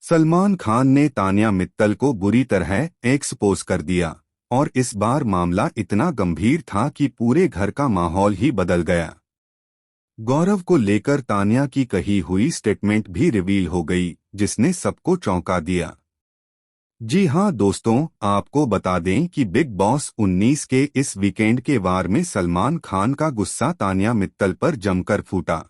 सलमान खान ने तान्या मित्तल को बुरी तरह एक्सपोज कर दिया और इस बार मामला इतना गंभीर था कि पूरे घर का माहौल ही बदल गया। गौरव को लेकर तान्या की कही हुई स्टेटमेंट भी रिवील हो गई, जिसने सबको चौंका दिया। जी हां दोस्तों, आपको बता दें कि बिग बॉस 19 के इस वीकेंड के वार में सलमान खान का गुस्सा तान्या मित्तल पर जमकर फूटा।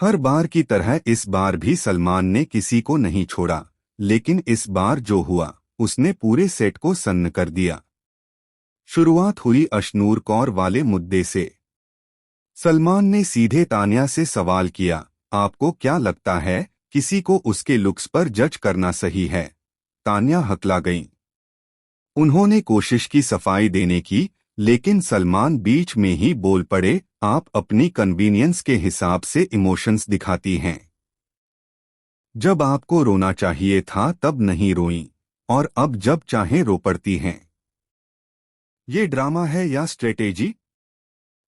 हर बार की तरह इस बार भी सलमान ने किसी को नहीं छोड़ा, लेकिन इस बार जो हुआ उसने पूरे सेट को सन्न कर दिया। शुरुआत हुई अशनूर कौर वाले मुद्दे से। सलमान ने सीधे तान्या से सवाल किया, आपको क्या लगता है किसी को उसके लुक्स पर जज करना सही है? तान्या हकला गईं। उन्होंने कोशिश की सफाई देने की, लेकिन सलमान बीच में ही बोल पड़े, आप अपनी कन्वीनियंस के हिसाब से इमोशंस दिखाती हैं। जब आपको रोना चाहिए था तब नहीं रोईं, और अब जब चाहें रो पड़ती हैं। ये ड्रामा है या स्ट्रेटेजी?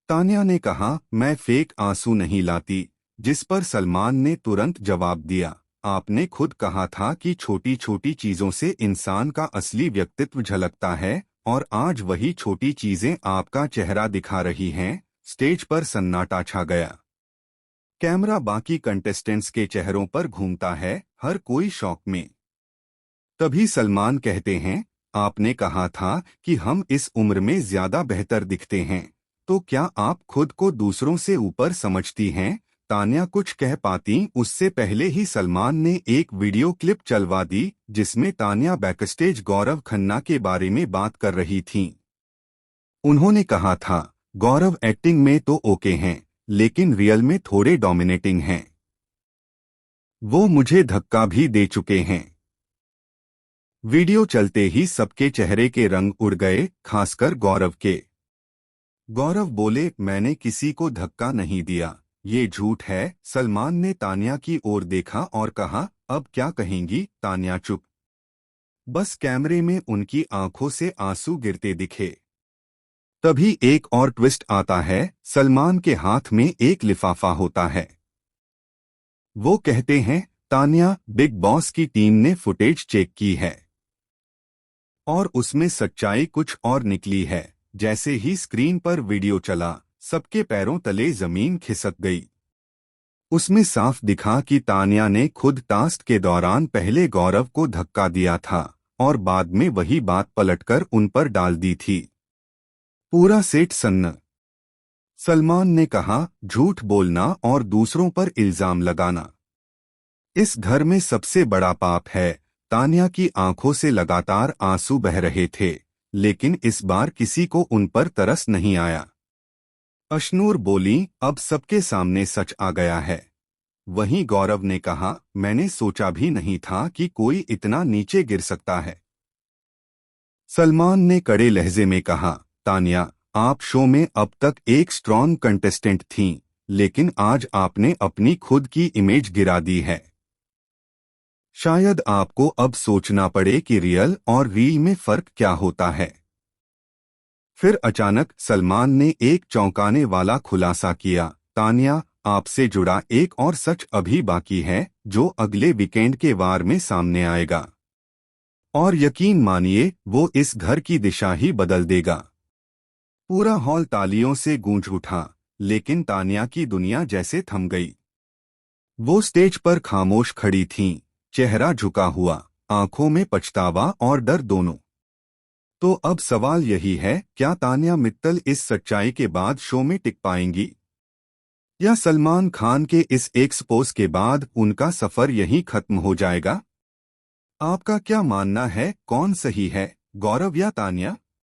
तान्या ने कहा, मैं फेक आंसू नहीं लाती, जिस पर सलमान ने तुरंत जवाब दिया, आपने खुद कहा था कि छोटी छोटी चीजों से इंसान का असली व्यक्तित्व झलकता है, और आज वही छोटी चीजें आपका चेहरा दिखा रही हैं। स्टेज पर सन्नाटा छा गया। कैमरा बाकी कंटेस्टेंट्स के चेहरों पर घूमता है, हर कोई शौक में। तभी सलमान कहते हैं, आपने कहा था कि हम इस उम्र में ज्यादा बेहतर दिखते हैं, तो क्या आप खुद को दूसरों से ऊपर समझती हैं? तान्या कुछ कह पाती उससे पहले ही सलमान ने एक वीडियो क्लिप चलवा दी, जिसमें तान्या बैकस्टेज गौरव खन्ना के बारे में बात कर रही थीं। उन्होंने कहा था, गौरव एक्टिंग में तो ओके हैं, लेकिन रियल में थोड़े डोमिनेटिंग हैं। वो मुझे धक्का भी दे चुके हैं। वीडियो चलते ही सबके चेहरे के रंग उड़ गए, खासकर गौरव के। गौरव बोले, मैंने किसी को धक्का नहीं दिया, ये झूठ है। सलमान ने तान्या की ओर देखा और कहा, अब क्या कहेंगी? तान्या चुप। बस कैमरे में उनकी आंखों से आंसू गिरते दिखे। तभी एक और ट्विस्ट आता है, सलमान के हाथ में एक लिफाफा होता है। वो कहते हैं, तान्या, बिग बॉस की टीम ने फुटेज चेक की है और उसमें सच्चाई कुछ और निकली है। जैसे ही स्क्रीन पर वीडियो चला, सबके पैरों तले जमीन खिसक गई। उसमें साफ दिखा कि तान्या ने खुद टास्क के दौरान पहले गौरव को धक्का दिया था और बाद में वही बात पलटकर उन पर डाल दी थी। पूरा सेट सन्न। सलमान ने कहा, झूठ बोलना और दूसरों पर इल्जाम लगाना इस घर में सबसे बड़ा पाप है। तान्या की आंखों से लगातार आंसू बह रहे थे, लेकिन इस बार किसी को उन पर तरस नहीं आया। अशनूर बोली, अब सबके सामने सच आ गया है। वहीं गौरव ने कहा, मैंने सोचा भी नहीं था कि कोई इतना नीचे गिर सकता है। सलमान ने कड़े लहजे में कहा, तान्या, आप शो में अब तक एक स्ट्रॉन्ग कंटेस्टेंट थीं, लेकिन आज आपने अपनी खुद की इमेज गिरा दी है। शायद आपको अब सोचना पड़े कि रियल और रील में फर्क क्या होता है। फिर अचानक सलमान ने एक चौंकाने वाला खुलासा किया, तान्या, आपसे जुड़ा एक और सच अभी बाकी है, जो अगले वीकेंड के वार में सामने आएगा। और यकीन मानिए, वो इस घर की दिशा ही बदल देगा। पूरा हॉल तालियों से गूंज उठा, लेकिन तान्या की दुनिया जैसे थम गई। वो स्टेज पर खामोश खड़ी थीं, चेहरा झुका हुआ, आंखों में पछतावा और डर दोनों। तो अब सवाल यही है, क्या तान्या मित्तल इस सच्चाई के बाद शो में टिक पाएंगी, या सलमान खान के इस एक्सपोज के बाद उनका सफर यहीं खत्म हो जाएगा? आपका क्या मानना है, कौन सही है, गौरव या तान्या?